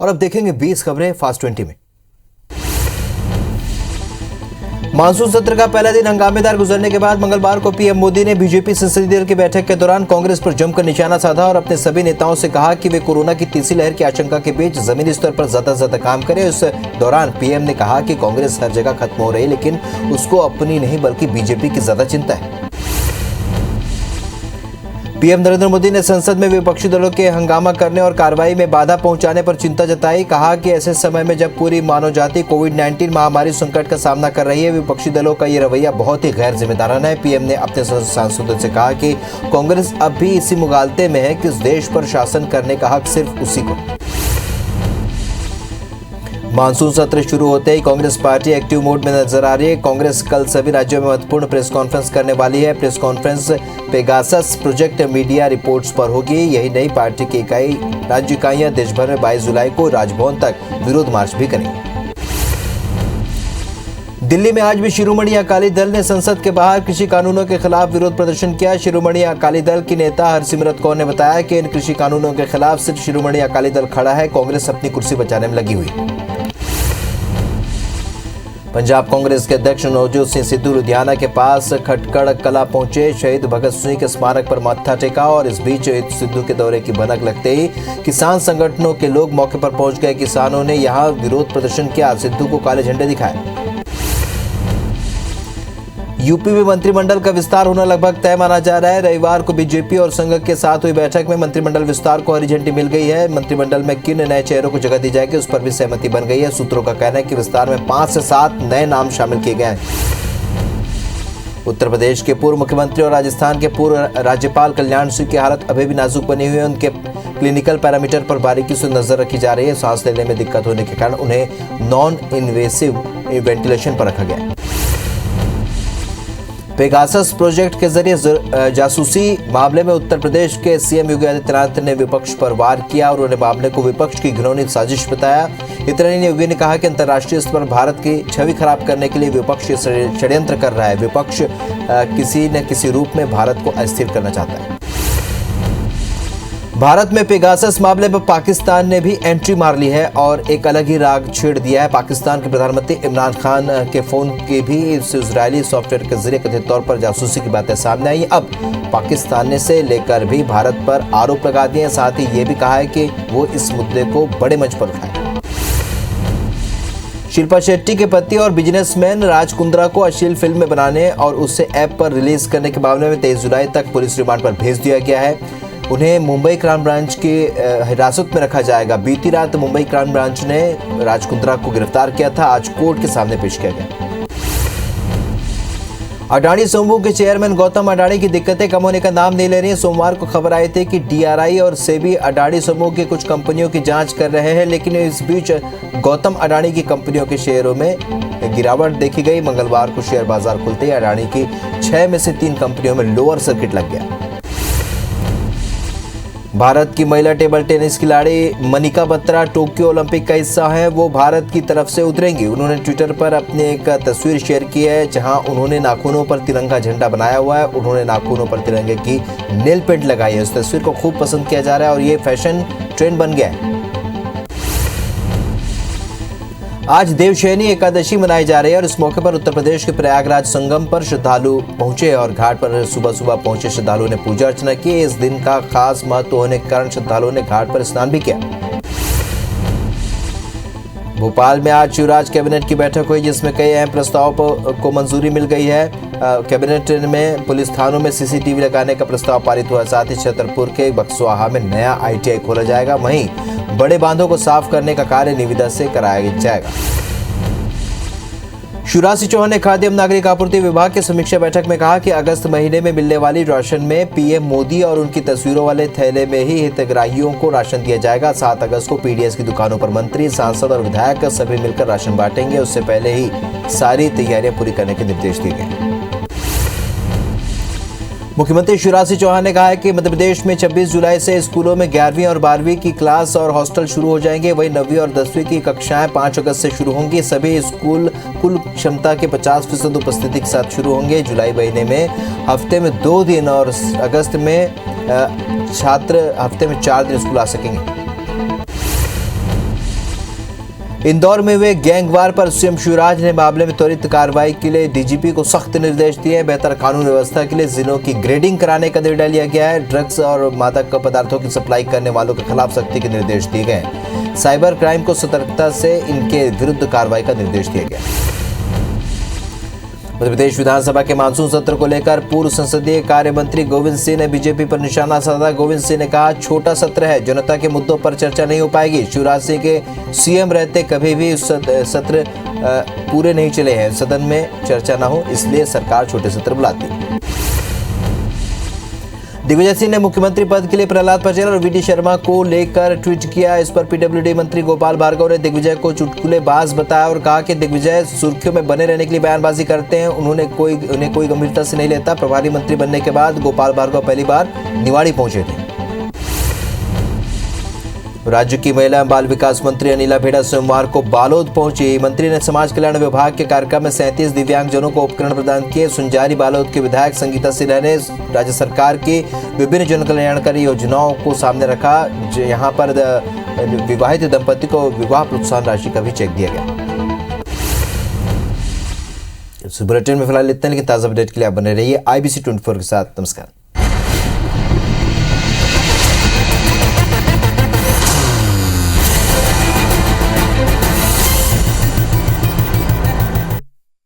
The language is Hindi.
और अब देखेंगे 20 खबरें फास्ट 20 में। मानसून सत्र का पहला दिन हंगामेदार गुजरने के बाद मंगलवार को पीएम मोदी ने बीजेपी संसदीय दल की बैठक के दौरान कांग्रेस पर जमकर निशाना साधा और अपने सभी नेताओं से कहा कि वे कोरोना की तीसरी लहर की आशंका के बीच जमीनी स्तर पर ज्यादा से ज्यादा काम करें। इस दौरान पीएम ने कहा कि कांग्रेस हर जगह खत्म हो रही है, लेकिन उसको अपनी नहीं बल्कि बीजेपी की ज्यादा चिंता है। पीएम नरेंद्र मोदी ने संसद में विपक्षी दलों के हंगामा करने और कार्रवाई में बाधा पहुंचाने पर चिंता जताई। कहा कि ऐसे समय में जब पूरी मानव जाति कोविड-19 महामारी संकट का सामना कर रही है, विपक्षी दलों का ये रवैया बहुत ही गैर जिम्मेदाराना है। पीएम ने अपने सांसदों से कहा कि कांग्रेस अब भी इसी मुगालते में है कि इस देश पर शासन करने का हक सिर्फ उसी को। मानसून सत्र शुरू होते ही कांग्रेस पार्टी एक्टिव मोड में नजर आ रही है। कांग्रेस कल सभी राज्यों में महत्वपूर्ण प्रेस कॉन्फ्रेंस करने वाली है। Press conference Pegasus project media reports पर होगी। यही नई पार्टी की राज्य इकाइयां देश भर में 22 जुलाई को राजभवन तक विरोध मार्च भी करेंगी। दिल्ली में आज भी शिरोमणि अकाली दल ने संसद के बाहर कृषि कानूनों के खिलाफ विरोध प्रदर्शन किया। शिरोमणि अकाली दल की नेता हरसिमरत कौर ने बताया कि इन कृषि कानूनों के खिलाफ सिर्फ शिरोमणि अकाली दल खड़ा है, कांग्रेस अपनी कुर्सी बचाने में लगी हुई। पंजाब कांग्रेस के अध्यक्ष नवजोत सिंह सिद्धू लुधियाना के पास खटकड़ कला पहुंचे। शहीद भगत सिंह के स्मारक पर मत्था टेका और इस बीच सिद्धू के दौरे की भनक लगते ही किसान संगठनों के लोग मौके पर पहुंच गए। किसानों ने यहां विरोध प्रदर्शन किया, सिद्धू को काले झंडे दिखाए। यूपी में मंत्रिमंडल का विस्तार होना लगभग तय माना जा रहा है। रविवार को बीजेपी और संघ के साथ हुई बैठक में मंत्रिमंडल विस्तार को हरी झंडी मिल गई है। मंत्रिमंडल में किन नए चेहरों को जगह दी जाएगी, उस पर भी सहमति बन गई है। सूत्रों का कहना है कि विस्तार में 5 से 7 नए नाम शामिल किए गए हैं। उत्तर प्रदेश के पूर्व मुख्यमंत्री और राजस्थान के पूर्व राज्यपाल कल्याण सिंह की हालत अभी भी नाजुक बनी हुई है। उनके क्लिनिकल पैरामीटर पर बारीकी से नजर रखी जा रही है। सांस लेने में दिक्कत होने के कारण उन्हें नॉन इन्वेसिव वेंटिलेशन पर रखा गया। पेगासस प्रोजेक्ट के जरिए जासूसी मामले में उत्तर प्रदेश के सीएम योगी आदित्यनाथ ने विपक्ष पर वार किया और उन्होंने मामले को विपक्ष की घिनौनी साजिश बताया। इतना ही योगी ने कहा कि अंतर्राष्ट्रीय स्तर पर भारत की छवि खराब करने के लिए विपक्ष षड्यंत्र कर रहा है। विपक्ष किसी न किसी रूप में भारत को अस्थिर करना चाहता है। भारत में पेगासस मामले में पाकिस्तान ने भी एंट्री मार ली है और एक अलग ही राग छेड़ दिया है। पाकिस्तान के प्रधानमंत्री इमरान खान के फोन की भी इस इजरायली सॉफ्टवेयर के जरिए कथित तौर पर जासूसी की बातें सामने आई। अब पाकिस्तान ने से लेकर भी भारत पर आरोप लगा दिए हैं। साथ ही ये भी कहा है कि वो इस मुद्दे को बड़े मंच पर उठाए। शिल्पा शेट्टी के पति और बिजनेसमैन राज कुंद्रा को अश्लील फिल्म बनाने और उसे ऐप पर रिलीज करने के मामले में 23 जुलाई तक पुलिस रिमांड पर भेज दिया गया है। उन्हें मुंबई क्राइम ब्रांच की हिरासत में रखा जाएगा। बीती रात मुंबई क्राइम ब्रांच ने राज कुंद्रा को गिरफ्तार किया था। आज कोर्ट के सामने पेश किया गया। अडानी समूह के चेयरमैन गौतम अडानी की दिक्कतें कम होने का नाम नहीं ले रही हैं। सोमवार को खबर आई थी कि डीआरआई और सेबी अडानी समूह की कुछ कंपनियों की जांच कर रहे हैं, लेकिन इस बीच गौतम अडानी की कंपनियों के शेयरों में गिरावट देखी गई। मंगलवार को शेयर बाजार खुलते ही अडानी की 6 में से 3 कंपनियों में लोअर सर्किट लग गया। भारत की महिला टेबल टेनिस खिलाड़ी मनिका बत्रा टोक्यो ओलंपिक का हिस्सा है। वो भारत की तरफ से उतरेंगी। उन्होंने ट्विटर पर अपनी एक तस्वीर शेयर की है जहां उन्होंने नाखूनों पर तिरंगा झंडा बनाया हुआ है। उन्होंने नाखूनों पर तिरंगे की नेल पेंट लगाई है। इस तस्वीर को खूब पसंद किया जा रहा है और ये फैशन ट्रेंड बन गया है। आज देवशयनी एकादशी मनाई जा रही है और इस मौके पर उत्तर प्रदेश के प्रयागराज संगम पर श्रद्धालु पहुंचे और घाट पर सुबह सुबह पहुंचे श्रद्धालुओं ने पूजा अर्चना की। इस दिन का खास महत्व होने के कारण श्रद्धालुओं ने घाट पर स्नान भी किया। भोपाल में आज शिवराज कैबिनेट की बैठक हुई जिसमें कई अहम प्रस्तावों को मंजूरी मिल गई है। कैबिनेट में पुलिस थानों में सीसीटीवी लगाने का प्रस्ताव पारित हुआ। साथ ही छतरपुर के बक्सवाहा में नया आईटीआई खोला जाएगा। वहीं बड़े बांधों को साफ करने का कार्य निविदा से कराया जाएगा। शिवराज सिंह चौहान ने खाद्य एवं नागरिक आपूर्ति विभाग की समीक्षा बैठक में कहा कि अगस्त महीने में मिलने वाली राशन में पीएम मोदी और उनकी तस्वीरों वाले थैले में ही हितग्राहियों को राशन दिया जाएगा। 7 अगस्त को पीडीएस की दुकानों पर मंत्री, सांसद और विधायक सभी मिलकर राशन बांटेंगे। उससे पहले ही सारी तैयारियां पूरी करने के निर्देश दिए गए। मुख्यमंत्री शिवराज सिंह चौहान ने कहा है कि मध्य प्रदेश में 26 जुलाई से स्कूलों में 11वीं और 12वीं की क्लास और हॉस्टल शुरू हो जाएंगे। वहीं 9वीं और 10वीं की कक्षाएं 5 अगस्त से शुरू होंगी। सभी स्कूल कुल क्षमता के 50% उपस्थिति के साथ शुरू होंगे। जुलाई महीने में हफ्ते में 2 दिन और अगस्त में छात्र हफ्ते में 4 दिन स्कूल आ सकेंगे। इंदौर में हुए गैंगवार पर सीएम शिवराज ने मामले में त्वरित कार्रवाई के लिए डीजीपी को सख्त निर्देश दिए। बेहतर कानून व्यवस्था के लिए जिलों की ग्रेडिंग कराने का निर्णय लिया गया है। ड्रग्स और मादक पदार्थों की सप्लाई करने वालों के खिलाफ सख्ती के निर्देश दिए गए। साइबर क्राइम को सतर्कता से इनके विरुद्ध कार्रवाई का निर्देश दिया गया। मध्य प्रदेश विधानसभा के मानसून सत्र को लेकर पूर्व संसदीय कार्य मंत्री गोविंद सिंह ने बीजेपी पर निशाना साधा। गोविंद सिंह ने कहा, छोटा सत्र है, जनता के मुद्दों पर चर्चा नहीं हो पाएगी। शिवराज सिंह के सीएम रहते कभी भी सत्र पूरे नहीं चले हैं। सदन में चर्चा न हो इसलिए सरकार छोटे सत्र बुलाती। दिग्विजय सिंह ने मुख्यमंत्री पद के लिए प्रहलाद पटेल और वीडी शर्मा को लेकर ट्वीट किया। इस पर पीडब्ल्यूडी मंत्री गोपाल भार्गव ने दिग्विजय को चुटकुलेबाज बताया और कहा कि दिग्विजय सुर्खियों में बने रहने के लिए बयानबाजी करते हैं, उन्हें कोई गंभीरता से नहीं लेता। प्रभारी मंत्री बनने के बाद गोपाल भार्गव पहली बार निवाड़ी पहुंचे थे। राज्य की महिला एवं बाल विकास मंत्री अनिला भेड़ा सोमवार को बालोद पहुंची। मंत्री ने समाज कल्याण विभाग के कार्यक्रम में 37 दिव्यांगजनों को उपकरण प्रदान किए। सुनजारी बालोद के विधायक संगीता सिन्हा ने राज्य सरकार की विभिन्न जन कल्याणकारी योजनाओं को सामने रखा। यहां पर विवाहित दंपति को विवाह प्रोत्साहन राशि का भी चेक दिया गया। इस बुलेटिन में फिलहाल इतना, लेकिन ताजा अपडेट के लिए आप बने रहिए IBC 24 के साथ। नमस्कार।